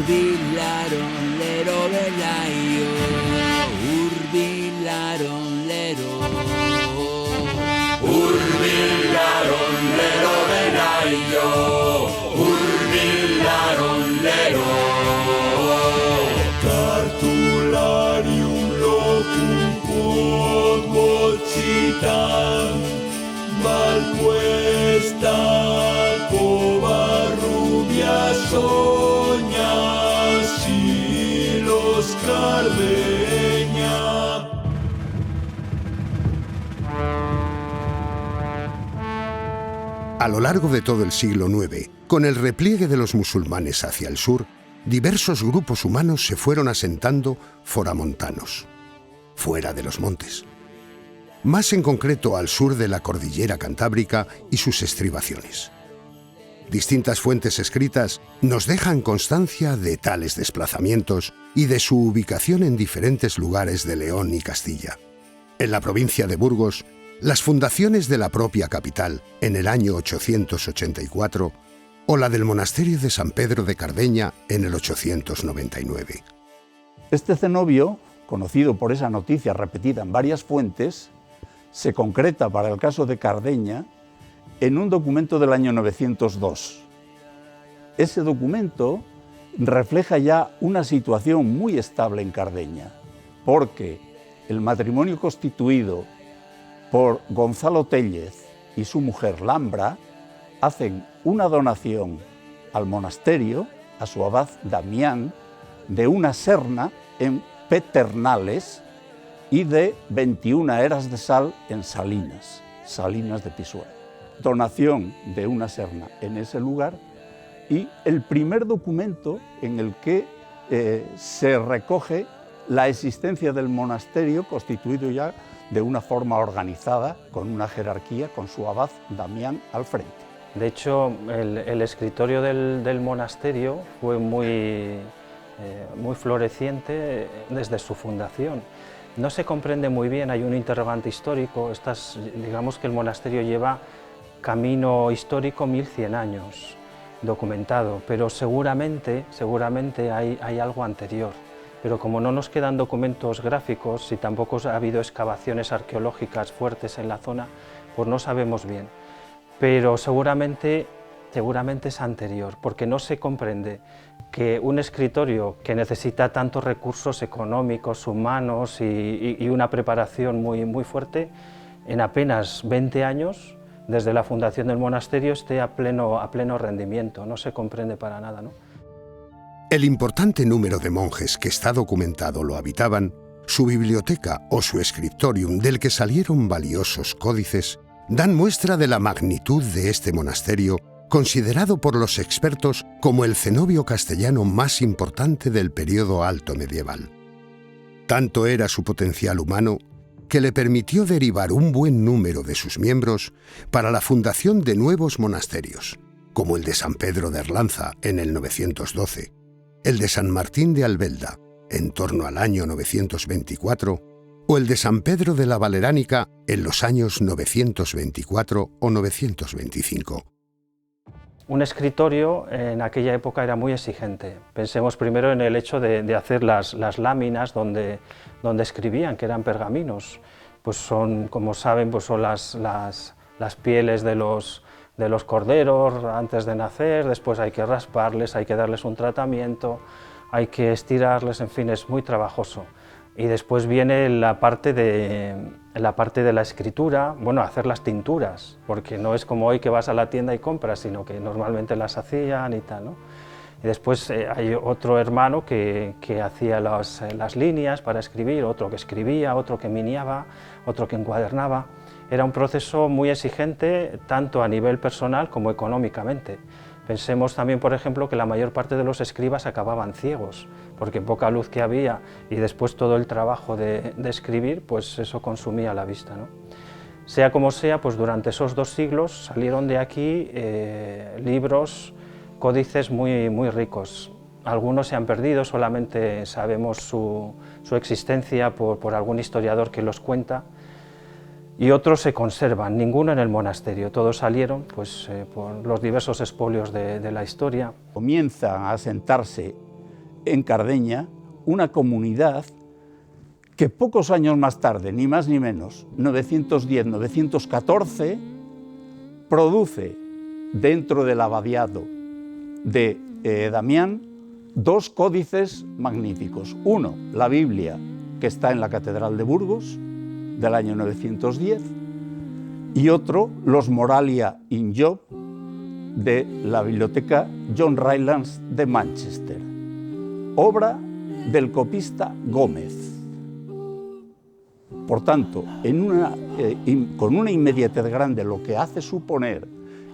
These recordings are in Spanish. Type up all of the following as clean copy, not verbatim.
Urbilaron lero belaio, urbilaron lero. Urbilaron lero belaio, urbilaron lero. Cartularium locum quod volcitam, malpuesta covarrubia soñas y los Cardeña. A lo largo de todo el siglo IX, con el repliegue de los musulmanes hacia el sur, diversos grupos humanos se fueron asentando foramontanos, fuera de los montes, más en concreto al sur de la cordillera Cantábrica y sus estribaciones. Distintas fuentes escritas nos dejan constancia de tales desplazamientos y de su ubicación en diferentes lugares de León y Castilla. En la provincia de Burgos, las fundaciones de la propia capital en el año 884 o la del monasterio de San Pedro de Cardeña en el 899. Este cenobio, conocido por esa noticia repetida en varias fuentes, se concreta para el caso de Cardeña en un documento del año 902. Ese documento refleja ya una situación muy estable en Cardeña, porque el matrimonio constituido por Gonzalo Téllez y su mujer Lambra hacen una donación al monasterio, a su abad Damián, de una serna en Peternales y de 21 eras de sal en Salinas de Pisuerga. Donación de una serna en ese lugar y el primer documento en el que se recoge la existencia del monasterio constituido ya de una forma organizada, con una jerarquía, con su abad Damián al frente. De hecho, el escritorio del monasterio fue muy floreciente desde su fundación. No se comprende muy bien, hay un interrogante histórico, digamos que el monasterio lleva camino histórico 1100 años documentado, pero seguramente hay algo anterior. Pero como no nos quedan documentos gráficos y tampoco ha habido excavaciones arqueológicas fuertes en la zona, pues no sabemos bien. Pero seguramente es anterior, porque no se comprende que un escritorio que necesita tantos recursos económicos, humanos y una preparación muy fuerte, en apenas 20 años, desde la fundación del monasterio, esté a pleno rendimiento. No se comprende para nada, ¿no? El importante número de monjes que está documentado lo habitaban, su biblioteca o su scriptorium del que salieron valiosos códices, dan muestra de la magnitud de este monasterio, considerado por los expertos como el cenobio castellano más importante del período alto medieval. Tanto era su potencial humano que le permitió derivar un buen número de sus miembros para la fundación de nuevos monasterios, como el de San Pedro de Erlanza en el 912, el de San Martín de Albelda en torno al año 924 o el de San Pedro de la Valeránica en los años 924 o 925. Un escritorio en aquella época era muy exigente. Pensemos primero en el hecho de hacer las láminas donde escribían, que eran pergaminos. Pues son, como saben, pues son las pieles de los corderos antes de nacer, después hay que rasparles, hay que darles un tratamiento, hay que estirarles, en fin, es muy trabajoso. Y después viene la parte de la escritura, bueno, hacer las tinturas, porque no es como hoy que vas a la tienda y compras, sino que normalmente las hacían y tal, ¿no? Y después hay otro hermano que hacía las líneas para escribir, otro que escribía, otro que miniaba, otro que encuadernaba. Era un proceso muy exigente, tanto a nivel personal como económicamente. Pensemos también, por ejemplo, que la mayor parte de los escribas acababan ciegos, porque poca luz que había y después todo el trabajo de escribir, pues eso consumía la vista, ¿no? Sea como sea, pues durante esos 2 siglos salieron de aquí libros, códices muy ricos. Algunos se han perdido, solamente sabemos su existencia por algún historiador que los cuenta, y otros se conservan, ninguno en el monasterio, todos salieron pues, por los diversos expolios de la historia. Comienzan a asentarse en Cardeña una comunidad que pocos años más tarde, ni más ni menos, 910-914, produce dentro del abadiado de Damián 2 códices magníficos. Uno, la Biblia, que está en la Catedral de Burgos, del año 910, y otro, los Moralia in Job, de la biblioteca John Rylands de Manchester, obra del copista Gómez. Por tanto, con una inmediatez grande, lo que hace suponer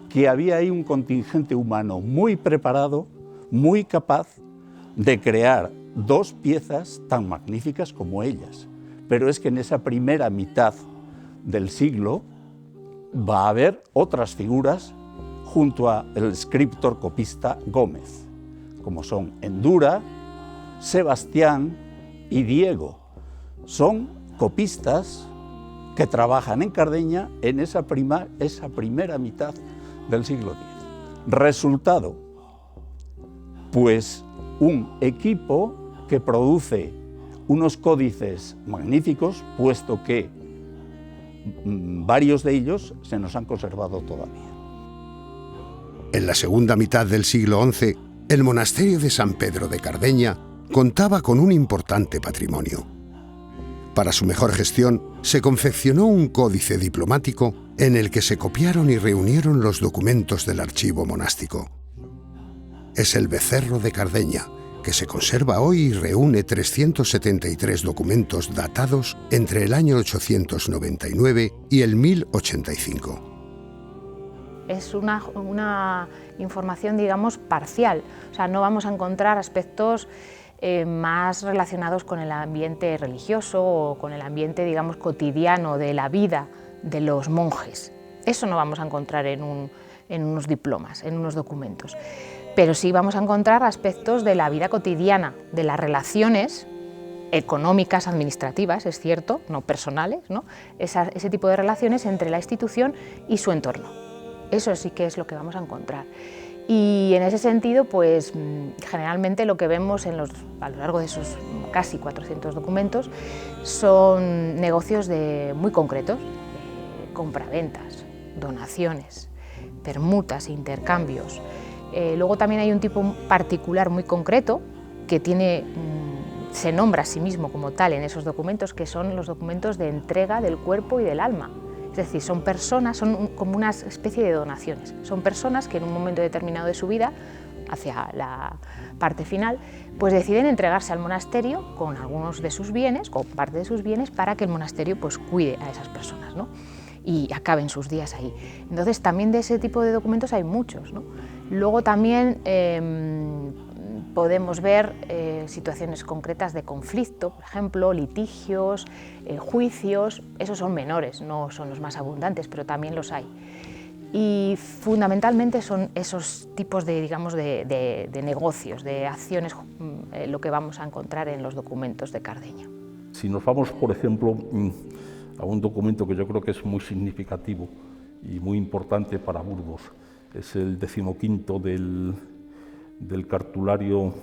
que había ahí un contingente humano muy preparado, muy capaz de crear 2 piezas tan magníficas como ellas. Pero es que en esa primera mitad del siglo va a haber otras figuras junto al escritor copista Gómez, como son Endura, Sebastián y Diego. Son copistas que trabajan en Cardeña en esa primera mitad del siglo X. Resultado, pues un equipo que produce unos códices magníficos, puesto que varios de ellos se nos han conservado todavía. En la segunda mitad del siglo XI, el monasterio de San Pedro de Cardeña contaba con un importante patrimonio. Para su mejor gestión, se confeccionó un códice diplomático en el que se copiaron y reunieron los documentos del archivo monástico. Es el Becerro de Cardeña, que se conserva hoy y reúne 373 documentos datados entre el año 899 y el 1085. Es una información, digamos, parcial. O sea, no vamos a encontrar aspectos más relacionados con el ambiente religioso o con el ambiente, digamos, cotidiano de la vida de los monjes. Eso no vamos a encontrar en unos diplomas, en unos documentos. Pero sí vamos a encontrar aspectos de la vida cotidiana, de las relaciones económicas, administrativas, es cierto, no personales, ¿no? Ese tipo de relaciones entre la institución y su entorno. Eso sí que es lo que vamos a encontrar. Y en ese sentido, pues generalmente lo que vemos a lo largo de esos casi 400 documentos son negocios muy concretos, compraventas, donaciones, permutas, intercambios. Luego también hay un tipo particular muy concreto que se nombra a sí mismo como tal en esos documentos, que son los documentos de entrega del cuerpo y del alma. Es decir, son personas, son como una especie de donaciones. Son personas que en un momento determinado de su vida, hacia la parte final, pues deciden entregarse al monasterio con algunos de sus bienes, con parte de sus bienes, para que el monasterio pues cuide a esas personas, ¿no? Y acaben sus días ahí. Entonces también de ese tipo de documentos hay muchos, ¿no? Luego también podemos ver situaciones concretas de conflicto, por ejemplo, litigios, juicios. Esos son menores, no son los más abundantes, pero también los hay. Y fundamentalmente son esos tipos de, digamos, de negocios, de acciones, lo que vamos a encontrar en los documentos de Cardeña. Si nos vamos, por ejemplo, a un documento que yo creo que es muy significativo y muy importante para Burgos, es el 15º del cartulario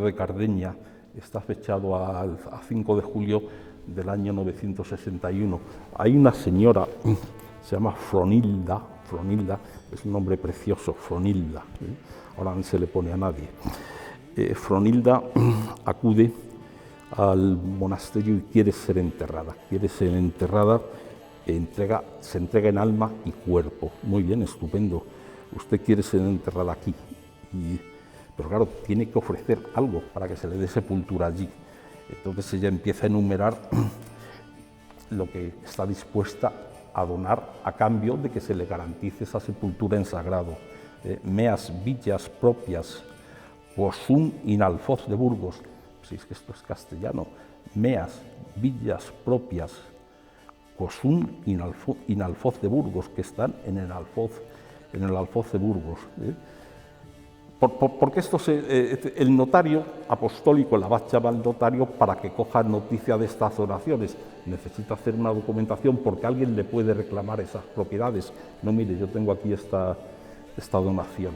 de Cardeña. Está fechado a 5 de julio del año 961. Hay una señora, se llama Fronilda, es un nombre precioso, Fronilda, ahora no se le pone a nadie. Fronilda acude al monasterio y quiere ser enterrada, se entrega en alma y cuerpo. Muy bien, estupendo, usted quiere ser enterrada aquí, pero claro, tiene que ofrecer algo para que se le dé sepultura allí. Entonces ella empieza a enumerar lo que está dispuesta a donar a cambio de que se le garantice esa sepultura en sagrado. Meas villas propias, quosum in alfoz de Burgos. Si es que esto es castellano. Meas villas propias, quosum in alfoz de Burgos, que están en el alfoz de Burgos. Porque el notario apostólico, el abad llama al notario para que coja noticia de estas donaciones. Necesita hacer una documentación porque alguien le puede reclamar esas propiedades. No, mire, yo tengo aquí esta donación.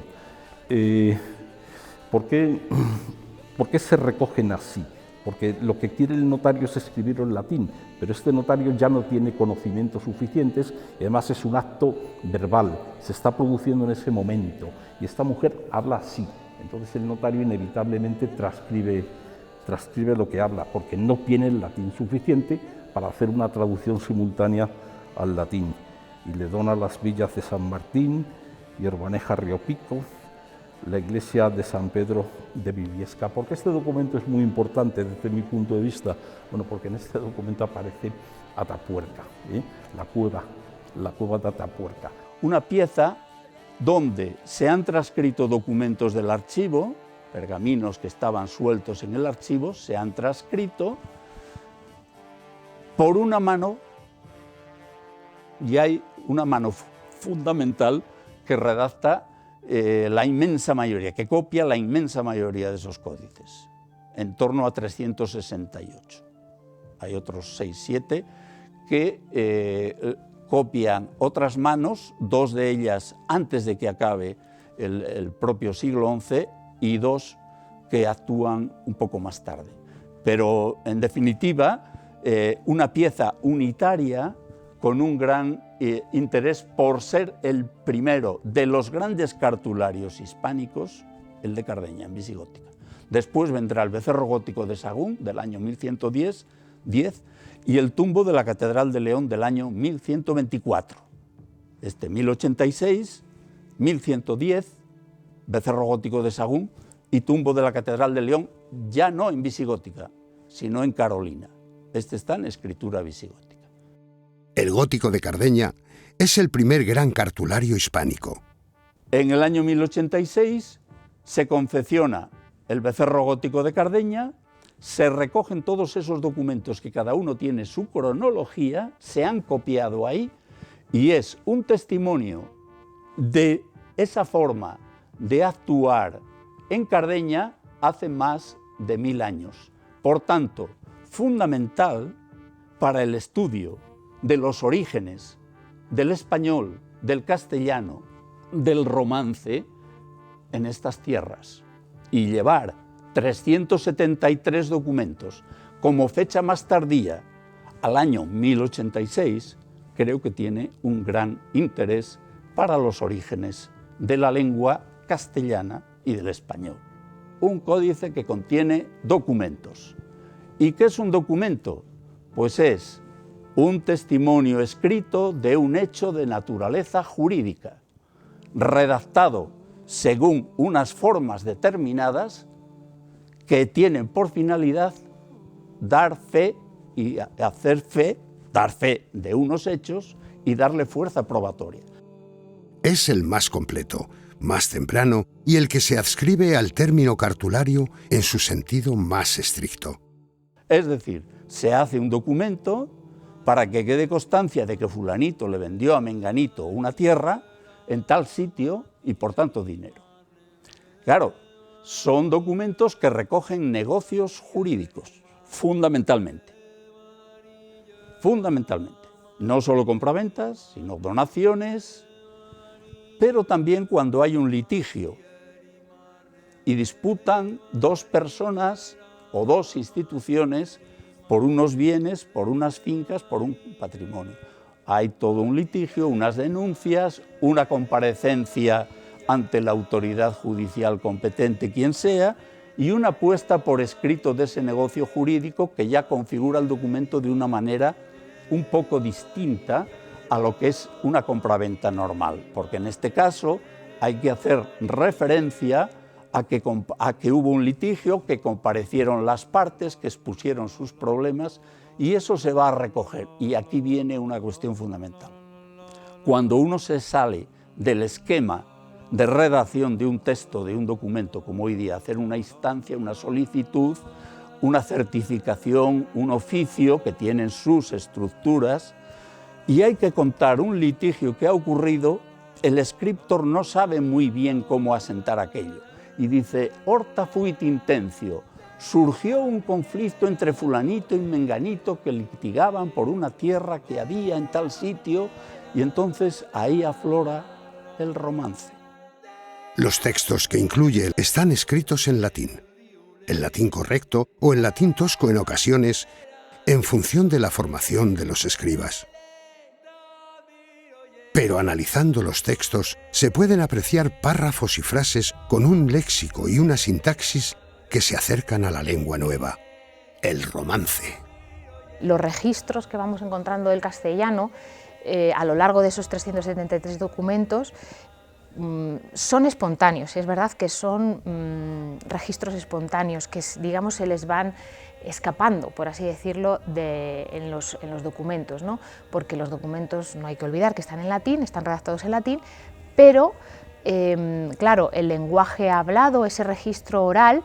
¿Por qué ¿Por qué se recogen así? Porque lo que quiere el notario es escribirlo en latín, pero este notario ya no tiene conocimientos suficientes y además es un acto verbal, se está produciendo en ese momento y esta mujer habla así. Entonces el notario inevitablemente transcribe lo que habla, porque no tiene el latín suficiente para hacer una traducción simultánea al latín. Y le dona las villas de San Martín y Urbaneja Río Pico, la iglesia de San Pedro de Viviesca. Porque este documento es muy importante desde mi punto de vista, bueno, porque en este documento aparece Atapuerca, la cueva de Atapuerca. Una pieza donde se han transcrito documentos del archivo, pergaminos que estaban sueltos en el archivo, se han transcrito por una mano, y hay una mano fundamental que redacta la inmensa mayoría, que copia la inmensa mayoría de esos códices, en torno a 368. Hay otros 6, 7 que copian otras manos, 2 de ellas antes de que acabe el propio siglo XI y 2 que actúan un poco más tarde. Pero, en definitiva, una pieza unitaria con un gran interés por ser el primero de los grandes cartularios hispánicos, el de Cardeña, en visigótica. Después vendrá el becerro gótico de Sahagún, del año 1110, y el tumbo de la Catedral de León del año 1124. 1086, 1110, becerro gótico de Sahagún y tumbo de la Catedral de León, ya no en visigótica, sino en carolina. Este está en escritura visigótica. El gótico de Cardeña es el primer gran cartulario hispánico. En el año 1086 se confecciona el becerro gótico de Cardeña, se recogen todos esos documentos que cada uno tiene su cronología, se han copiado ahí y es un testimonio de esa forma de actuar en Cardeña hace más de 1000 años. Por tanto, fundamental para el estudio de los orígenes del español, del castellano, del romance en estas tierras. Y llevar 373 documentos como fecha más tardía al año 1086, creo que tiene un gran interés para los orígenes de la lengua castellana y del español. Un códice que contiene documentos. ¿Y qué es un documento? Pues es un testimonio escrito de un hecho de naturaleza jurídica, redactado según unas formas determinadas que tienen por finalidad dar fe y hacer fe, dar fe de unos hechos y darle fuerza probatoria. Es el más completo, más temprano y el que se adscribe al término cartulario en su sentido más estricto. Es decir, se hace un documento para que quede constancia de que fulanito le vendió a menganito una tierra en tal sitio y por tanto dinero. Claro, son documentos que recogen negocios jurídicos, fundamentalmente. Fundamentalmente. No solo compraventas, sino donaciones, pero también cuando hay un litigio y disputan 2 personas o 2 instituciones por unos bienes, por unas fincas, por un patrimonio. Hay todo un litigio, unas denuncias, una comparecencia ante la autoridad judicial competente, quien sea, y una puesta por escrito de ese negocio jurídico que ya configura el documento de una manera un poco distinta a lo que es una compraventa normal, porque en este caso hay que hacer referencia a que hubo un litigio, que comparecieron las partes, que expusieron sus problemas, y eso se va a recoger. Y aquí viene una cuestión fundamental. Cuando uno se sale del esquema de redacción de un texto, de un documento, como hoy día, hacer una instancia, una solicitud, una certificación, un oficio, que tienen sus estructuras, y hay que contar un litigio que ha ocurrido, el escriptor no sabe muy bien cómo asentar aquello. Y dice, horta fuit intencio, surgió un conflicto entre fulanito y menganito que litigaban por una tierra que había en tal sitio, y entonces ahí aflora el romance. Los textos que incluye están escritos en latín. el latín correcto o el latín tosco en ocasiones, en función de la formación de los escribas. Pero analizando los textos, se pueden apreciar párrafos y frases con un léxico y una sintaxis que se acercan a la lengua nueva, el romance. Los registros que vamos encontrando del castellano a lo largo de esos 373 documentos son espontáneos. Es verdad que son registros espontáneos que, digamos, se les van escapando, por así decirlo, en los documentos, ¿no? Porque los documentos, no hay que olvidar que están en latín, están redactados en latín, pero claro, el lenguaje hablado, ese registro oral,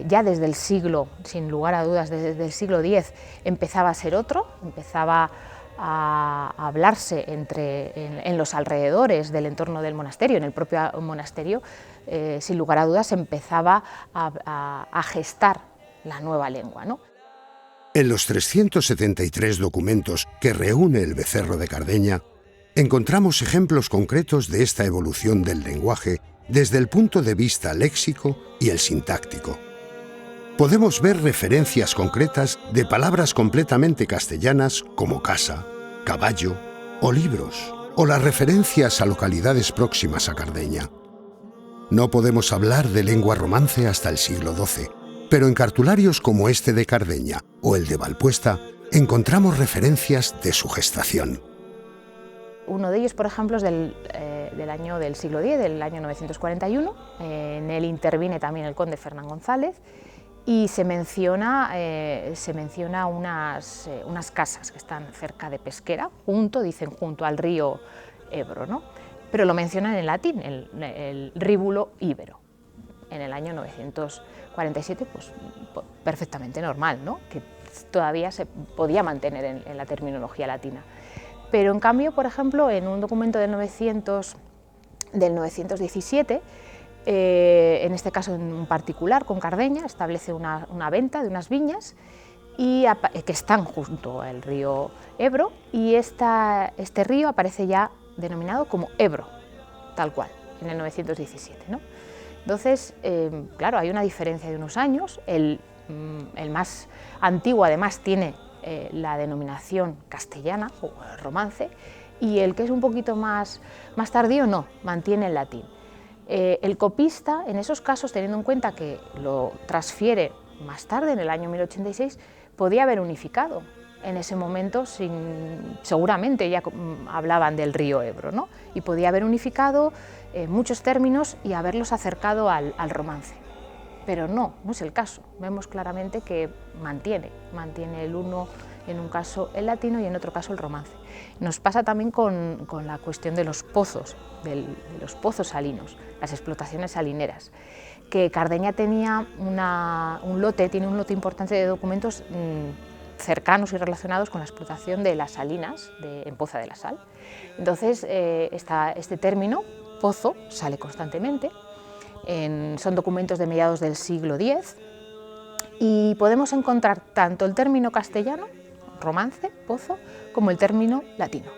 ya desde el siglo, sin lugar a dudas, desde el siglo X empezaba a ser otro, empezaba a hablarse en los alrededores del entorno del monasterio, en el propio monasterio, sin lugar a dudas empezaba a gestar la nueva lengua, ¿no? En los 373 documentos que reúne el Becerro de Cardeña, encontramos ejemplos concretos de esta evolución del lenguaje desde el punto de vista léxico y el sintáctico. Podemos ver referencias concretas de palabras completamente castellanas como casa, caballo o libros, o las referencias a localidades próximas a Cardeña. No podemos hablar de lengua romance hasta el siglo XII, pero en cartularios como este de Cardeña o el de Valpuesta encontramos referencias de su gestación. Uno de ellos, por ejemplo, es del siglo X, del año 941. En él interviene también el conde Fernán González y se menciona unas casas que están cerca de Pesquera, junto al río Ebro, ¿no? Pero lo mencionan en latín, el ríbulo íbero. En el año 947, pues perfectamente normal, ¿no? Que todavía se podía mantener en la terminología latina. Pero en cambio, por ejemplo, en un documento del 917, en este caso en particular con Cardeña, establece una venta de unas viñas que están junto al río Ebro, y este río aparece ya denominado como Ebro, tal cual, en el 917, ¿no? Entonces, claro, hay una diferencia de unos años. El más antiguo, además, tiene la denominación castellana o romance, y el que es un poquito más tardío no, mantiene el latín. El copista, en esos casos, teniendo en cuenta que lo transfiere más tarde, en el año 1086, podía haber unificado. En ese momento, seguramente ya hablaban del río Ebro, ¿no? Y podía haber unificado muchos términos y haberlos acercado al romance. Pero no es el caso. Vemos claramente que mantiene el uno, en un caso el latino y en otro caso el romance. Nos pasa también con la cuestión de los pozos, de los pozos salinos, las explotaciones salineras, que Cardeña tenía tiene un lote importante de documentos cercanos y relacionados con la explotación de las salinas en Poza de la Sal. Entonces, este término, pozo, sale constantemente. Son documentos de mediados del siglo X y podemos encontrar tanto el término castellano, romance, pozo, como el término latino,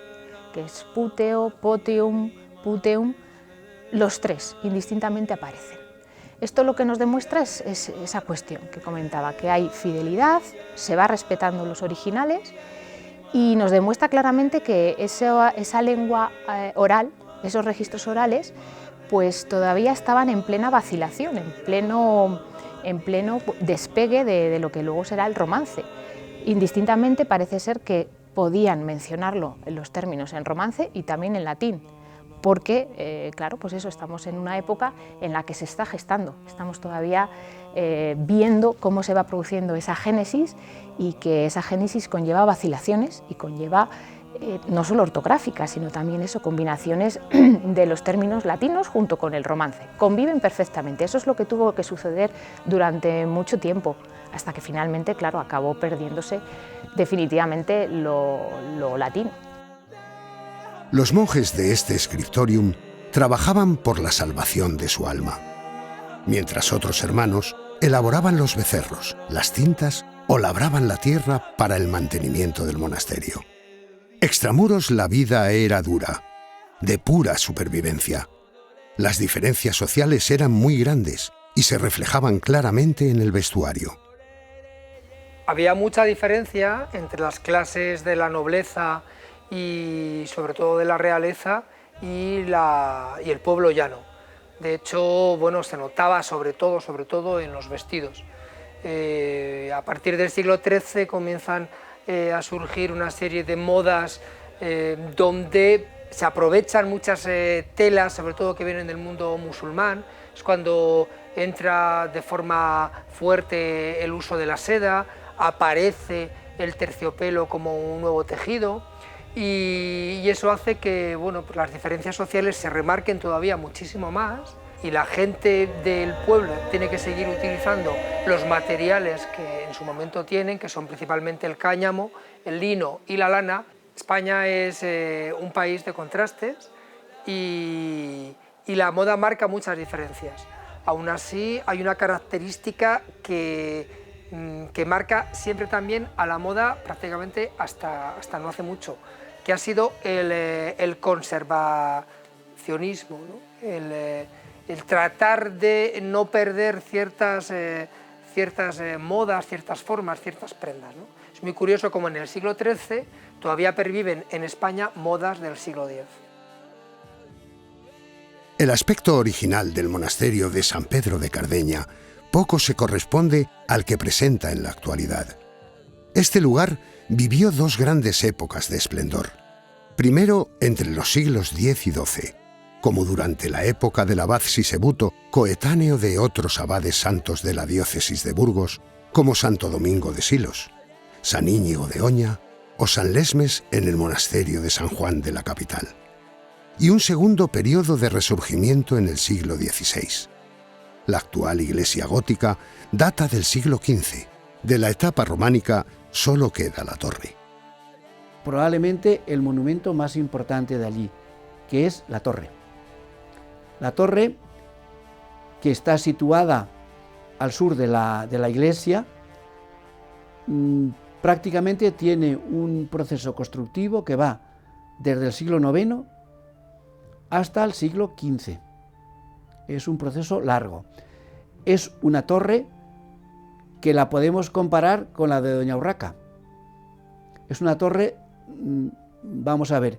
que es puteo, potium, puteum. Los tres indistintamente aparecen. Esto lo que nos demuestra es esa cuestión que comentaba, que hay fidelidad, se va respetando los originales, y nos demuestra claramente que esa lengua oral, esos registros orales, pues todavía estaban en plena vacilación, en pleno despegue de lo que luego será el romance. Indistintamente parece ser que podían mencionarlo en los términos en romance y también en latín, porque, claro, pues eso, estamos en una época en la que se está gestando, estamos todavía viendo cómo se va produciendo esa génesis, y que esa génesis conlleva vacilaciones y conlleva no solo ortográficas, sino también combinaciones de los términos latinos junto con el romance. Conviven perfectamente. Eso es lo que tuvo que suceder durante mucho tiempo, hasta que finalmente, claro, acabó perdiéndose definitivamente lo latino. Los monjes de este scriptorium trabajaban por la salvación de su alma, mientras otros hermanos elaboraban los becerros, las cintas o labraban la tierra para el mantenimiento del monasterio. Extramuros la vida era dura, de pura supervivencia. Las diferencias sociales eran muy grandes y se reflejaban claramente en el vestuario. Había mucha diferencia entre las clases de la nobleza y sobre todo de la realeza y el pueblo llano. De hecho, bueno, se notaba sobre todo en los vestidos. A partir del siglo XIII comienzan a surgir una serie de modas donde se aprovechan muchas telas, sobre todo que vienen del mundo musulmán. Es cuando entra de forma fuerte el uso de la seda, aparece el terciopelo como un nuevo tejido y eso hace que, bueno, pues las diferencias sociales se remarquen todavía muchísimo más y la gente del pueblo tiene que seguir utilizando los materiales que en su momento tienen, que son principalmente el cáñamo, el lino y la lana. España es un país de contrastes y la moda marca muchas diferencias. Aún así, hay una característica que marca siempre también a la moda prácticamente hasta no hace mucho, que ha sido el conservacionismo, ¿no? El tratar de no perder ciertas modas, ciertas formas, ciertas prendas, ¿no? Es muy curioso como en el siglo XIII todavía perviven en España modas del siglo X. El aspecto original del monasterio de San Pedro de Cardeña poco se corresponde al que presenta en la actualidad. Este lugar vivió dos grandes épocas de esplendor. Primero, entre los siglos X y XII, como durante la época del abad Sisebuto, coetáneo de otros abades santos de la diócesis de Burgos, como Santo Domingo de Silos, San Íñigo de Oña o San Lesmes en el monasterio de San Juan de la capital. Y un segundo periodo de resurgimiento en el siglo XVI. La actual iglesia gótica data del siglo XV. De la etapa románica solo queda la torre. Probablemente el monumento más importante de allí, que es la torre. La torre, que está situada al sur de la iglesia, prácticamente tiene un proceso constructivo que va desde el siglo IX hasta el siglo XV. Es un proceso largo. Es una torre que la podemos comparar con la de Doña Urraca. Es una torre, vamos a ver,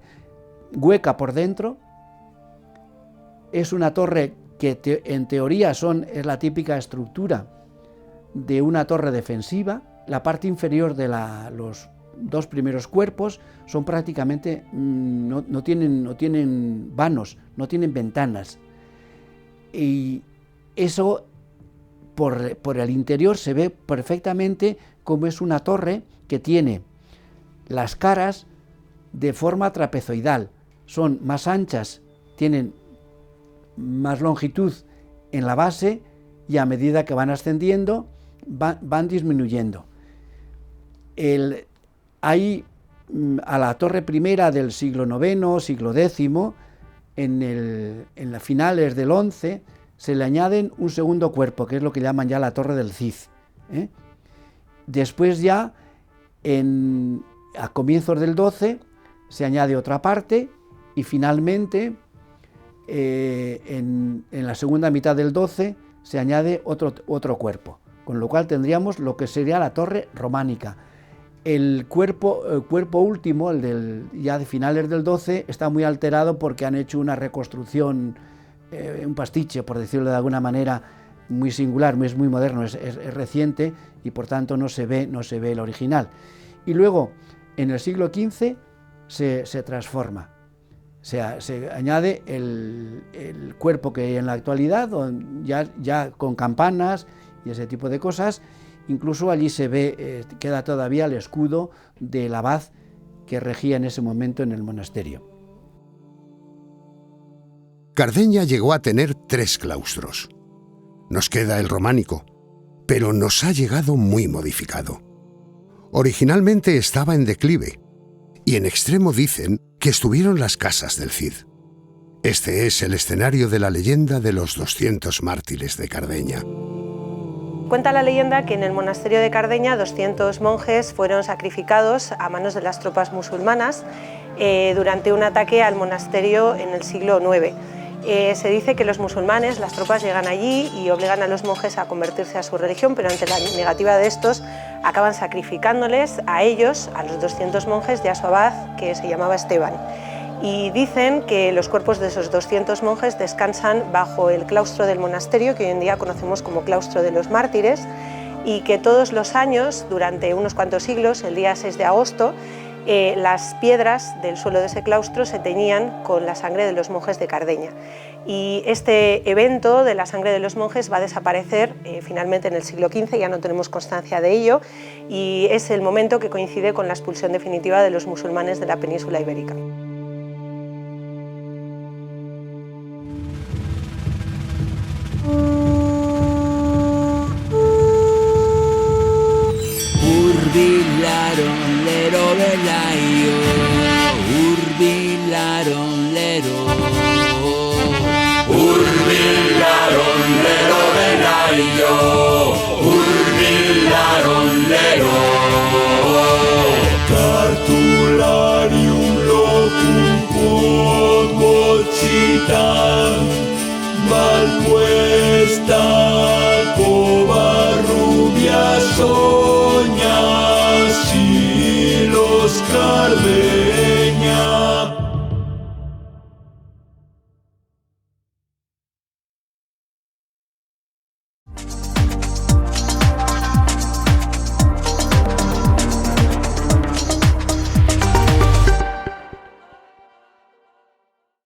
hueca por dentro. Es una torre que en teoría es la típica estructura de una torre defensiva. La parte inferior de los dos primeros cuerpos son prácticamente, no tienen vanos, no tienen ventanas. Y eso por el interior se ve perfectamente como es una torre que tiene las caras de forma trapezoidal. Son más anchas, tienen más longitud en la base y a medida que van ascendiendo van disminuyendo. Hay a la torre primera del siglo IX, siglo X, en las finales del XI, se le añaden un segundo cuerpo, que es lo que llaman ya la torre del Cid. Después ya, a comienzos del XII, se añade otra parte y finalmente, en la segunda mitad del XII, se añade otro cuerpo, con lo cual tendríamos lo que sería la torre románica. El cuerpo último, ya de finales del XII, está muy alterado porque han hecho una reconstrucción, un pastiche, por decirlo de alguna manera, muy singular, es muy moderno, es reciente y por tanto no se ve el original. Y luego, en el siglo XV, se transforma, se añade el cuerpo que hay en la actualidad, ya con campanas y ese tipo de cosas. Incluso allí se ve, queda todavía el escudo del abad que regía en ese momento en el monasterio. Cardeña llegó a tener 3 claustros. Nos queda el románico, pero nos ha llegado muy modificado. Originalmente estaba en declive, y en extremo dicen que estuvieron las casas del Cid. Este es el escenario de la leyenda de los 200 mártires de Cardeña. Cuenta la leyenda que en el monasterio de Cardeña 200 monjes fueron sacrificados a manos de las tropas musulmanas durante un ataque al monasterio en el siglo IX. Se dice que los musulmanes, las tropas llegan allí y obligan a los monjes a convertirse a su religión, pero ante la negativa de estos acaban sacrificándoles a ellos, a los 200 monjes y a su abad, que se llamaba Esteban. Y dicen que los cuerpos de esos 200 monjes descansan bajo el claustro del monasterio, que hoy en día conocemos como claustro de los mártires, y que todos los años, durante unos cuantos siglos, el día 6 de agosto, las piedras del suelo de ese claustro se teñían con la sangre de los monjes de Cardeña. Y este evento de la sangre de los monjes va a desaparecer finalmente en el siglo XV, ya no tenemos constancia de ello, y es el momento que coincide con la expulsión definitiva de los musulmanes de la península ibérica. Urbilaron lero belaio, urbilaron lero. Urbilaron lero belaio, urbilaron lero. Cartularium locum quod vocitam, malpuesta covarrubia soñas y los cardenales.